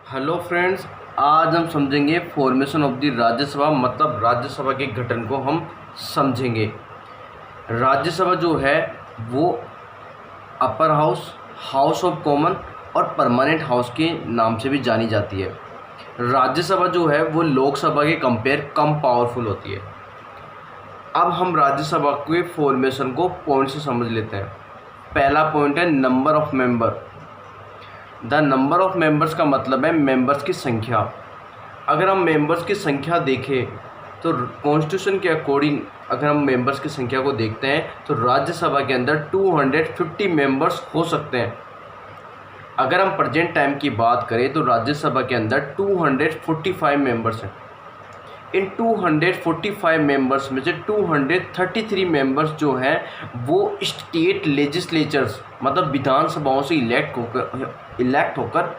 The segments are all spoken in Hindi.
हेलो फ्रेंड्स, आज हम समझेंगे फॉर्मेशन ऑफ द राज्यसभा। मतलब राज्यसभा के गठन को हम समझेंगे। राज्यसभा जो है वो upper house, house of common और परमानेंट हाउस के नाम से भी जानी जाती है। राज्यसभा जो है वो लोकसभा के कंपेयर कम पावरफुल होती है। अब हम राज्यसभा के फॉर्मेशन को पॉइंट से समझ लेते हैं। पहला पॉइंट है number of member. The number of members का मतलब है मेंबर्स की संख्या। अगर हम मेंबर्स की संख्या देखें तो कॉन्स्टिट्यूशन के अकॉर्डिंग अगर हम मेंबर्स की संख्या को देखते हैं तो राज्यसभा के अंदर 250 मेंबर्स हो सकते हैं। अगर हम प्रेजेंट टाइम की बात करें तो राज्यसभा के अंदर 245 मेंबर्स हैं। इन 245 मेंबर्स में से 233 मेंबर्स जो हैं वो स्टेट लेजिस्लेचर्स मतलब विधानसभाओं से इलेक्ट होकर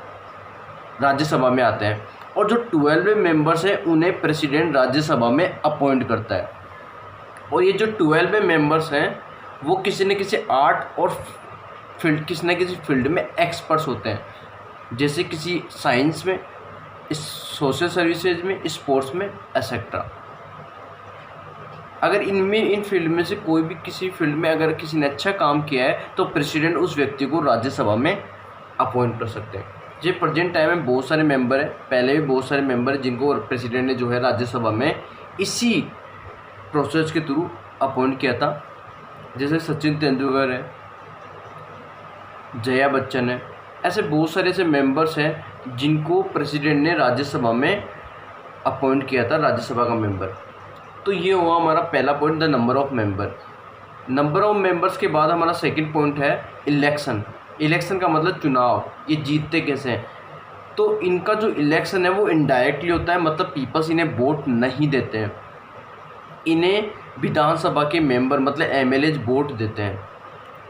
राज्यसभा में आते हैं, और जो 12 मेंबर्स हैं उन्हें प्रेसिडेंट राज्यसभा में अपॉइंट करता है। और ये जो 12 मेंबर्स हैं वो किसी न किसी आर्ट और किसी न किसी फील्ड में एक्सपर्ट्स होते हैं, जैसे किसी साइंस में, सोशल सर्विसेज में, स्पोर्ट्स में, एक्सेट्रा। अगर इन फील्ड में से कोई भी किसी फील्ड में अगर किसी ने अच्छा काम किया है तो प्रेसिडेंट उस व्यक्ति को राज्यसभा में अपॉइंट कर सकते हैं। जो प्रेजेंट टाइम में बहुत सारे मेंबर हैं, पहले भी बहुत सारे मेंबर हैं जिनको प्रेसिडेंट ने जो है राज्यसभा में इसी प्रोसेस के थ्रू अपॉइंट किया था। जैसे सचिन तेंदुलकर है, जया बच्चन है, ऐसे बहुत सारे ऐसे मेंबर्स हैं जिनको प्रेसिडेंट ने राज्यसभा में अपॉइंट किया था राज्यसभा का मेंबर। तो ये हुआ हमारा पहला point, the number of member. Number of members के बाद हमारा सेकंड पॉइंट है इलेक्शन। इलेक्शन का मतलब चुनाव, ये जीतते कैसे हैं। तो इनका जो इलेक्शन है वो इनडायरेक्टली होता है, मतलब पीपल्स इन्हें वोट नहीं देते हैं। इन्हें विधानसभा के मेंबर मतलब एमएलए वोट देते हैं,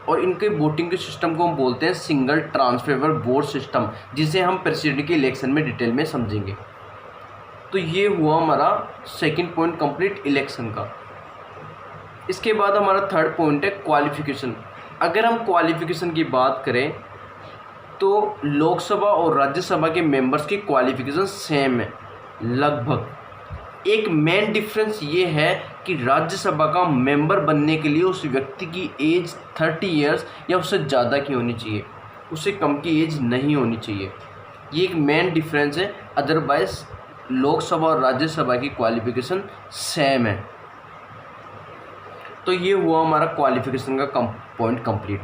और इनके वोटिंग के सिस्टम को हम बोलते हैं सिंगल ट्रांसफर वोट सिस्टम, जिसे हम प्रेसिडेंट के इलेक्शन में डिटेल में समझेंगे। तो ये हुआ हमारा सेकंड पॉइंट कंप्लीट इलेक्शन का। इसके बाद हमारा थर्ड पॉइंट है क्वालिफिकेशन। अगर हम क्वालिफिकेशन की बात करें तो लोकसभा और राज्यसभा के मेंबर्स की क्वालिफिकेशन सेम है लगभग। एक मेन डिफरेंस ये है कि राज्यसभा का मेंबर बनने के लिए उस व्यक्ति की एज 30 इयर्स या उससे ज़्यादा की होनी चाहिए, उससे कम की एज नहीं होनी चाहिए। ये एक मेन डिफरेंस है, अदरवाइज लोकसभा और राज्यसभा की क्वालिफिकेशन सेम है। तो ये हुआ हमारा क्वालिफिकेशन का पॉइंट कंप्लीट।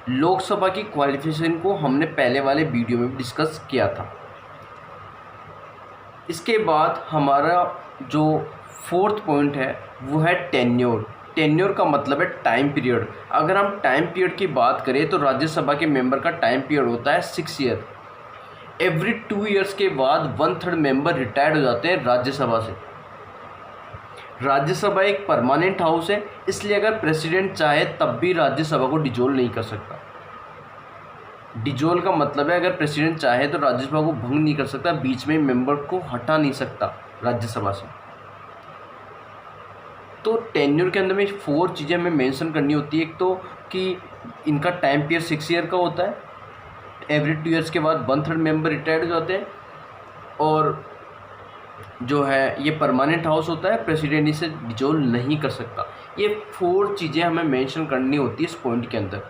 लोकसभा की क्वालिफिकेशन को हमने पहले वाले वीडियो में डिस्कस किया था। इसके बाद हमारा जो फोर्थ पॉइंट है वो है टेन्योर। टेन्योर का मतलब है टाइम पीरियड। अगर हम टाइम पीरियड की बात करें तो राज्यसभा के मेंबर का टाइम पीरियड होता है 6 ईयर। एवरी 2 ईयर्स के बाद 1/3 मेंबर रिटायर्ड हो जाते हैं राज्यसभा से। राज्यसभा एक परमानेंट हाउस है, इसलिए अगर प्रेसिडेंट चाहे तब भी राज्यसभा को डिजोल्व नहीं कर सकता। डिजोल्व का मतलब है अगर प्रेसिडेंट चाहे तो राज्यसभा को भंग नहीं कर सकता, बीच में मेंबर को हटा नहीं सकता राज्यसभा से। तो टेन्योर के अंदर में 4 चीज़ें हमें मेंशन करनी होती है। एक तो कि इनका टाइम पीरियड 6 ईयर का होता है, एवरी 2 ईयर्स के बाद 1/3 मेंबर रिटायर्ड हो जाते हैं, और जो है ये परमानेंट हाउस होता है, प्रेसिडेंट इसे डिजोल्व नहीं कर सकता। ये 4 चीज़ें हमें मेंशन करनी होती है इस पॉइंट के अंदर,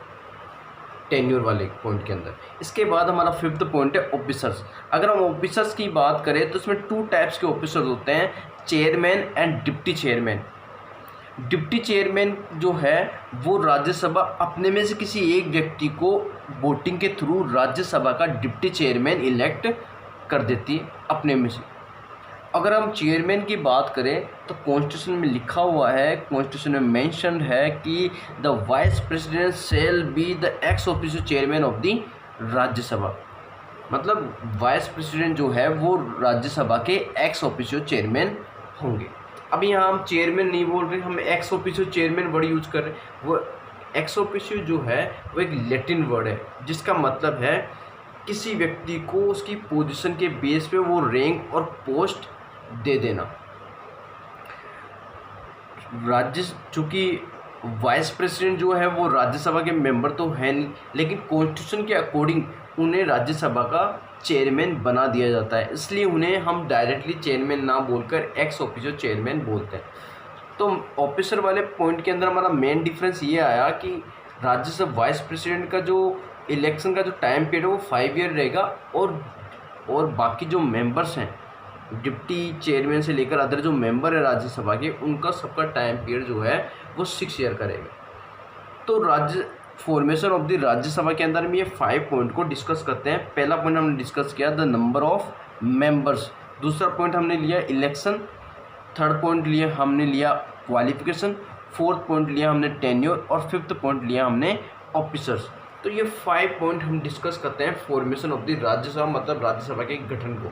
टेन्योर वाले पॉइंट के अंदर। इसके बाद हमारा फिफ्थ पॉइंट है ऑफिसर्स। अगर हम ऑफिसर्स की बात करें तो इसमें 2 टाइप्स के ऑफिसर्स होते हैं, chairman and deputy chairman. Deputy chairman जो है वो राज्यसभा अपने में से किसी एक व्यक्ति को वोटिंग के थ्रू राज्यसभा का डिप्टी चेयरमैन इलेक्ट कर देती है अपने में से। अगर हम चेयरमैन की बात करें तो कॉन्स्टिट्यूशन में लिखा हुआ है, कॉन्स्टिट्यूशन में मेंशन है कि the vice president shall be the ex officio chairman of the Rajya Sabha. मतलब वाइस प्रेसिडेंट जो है वो राज्यसभा के एक्स ऑफिशियो चेयरमैन होंगे। अभी यहाँ हम चेयरमैन नहीं बोल रहे, हम ex officio chairman word use कर रहे हैं। वो एक्स ऑफिशियो जो है वो एक लैटिन वर्ड है जिसका मतलब है किसी व्यक्ति को उसकी पोजीशन के बेस पे वो रैंक और पोस्ट दे देना। चूँकि वाइस प्रेसिडेंट जो है वो राज्यसभा के मेंबर तो है नहीं, लेकिन कॉन्स्टिट्यूशन के अकॉर्डिंग उन्हें राज्यसभा का चेयरमैन बना दिया जाता है, इसलिए उन्हें हम डायरेक्टली चेयरमैन ना बोलकर एक्स ऑफिशियो चेयरमैन बोलते हैं। तो ऑफिसर वाले पॉइंट के अंदर हमारा मेन डिफरेंस ये आया कि राज्यसभा वाइस प्रेसिडेंट का जो इलेक्शन का जो टाइम पीरियड है वो 5 ईयर रहेगा, और बाकी जो मेंबर्स हैं डिप्टी चेयरमैन से लेकर अदर जो मेंबर है राज्यसभा के, उनका सबका टाइम पीरियड जो है वो 6 ईयर का रहेगा। तो राज्य फॉर्मेशन ऑफ द राज्यसभा के अंदर में ये 5 पॉइंट को डिस्कस करते हैं। पहला पॉइंट हमने डिस्कस किया द नंबर ऑफ मेंबर्स, दूसरा पॉइंट हमने लिया इलेक्शन, थर्ड पॉइंट लिया हमने लिया क्वालिफिकेशन, फोर्थ पॉइंट लिया हमने टेन्योर, और फिफ्थ पॉइंट लिया हमने ऑफिसर्स। तो ये 5 पॉइंट हम डिस्कस करते हैं फॉर्मेशन ऑफ द राज्यसभा मतलब राज्यसभा के गठन को।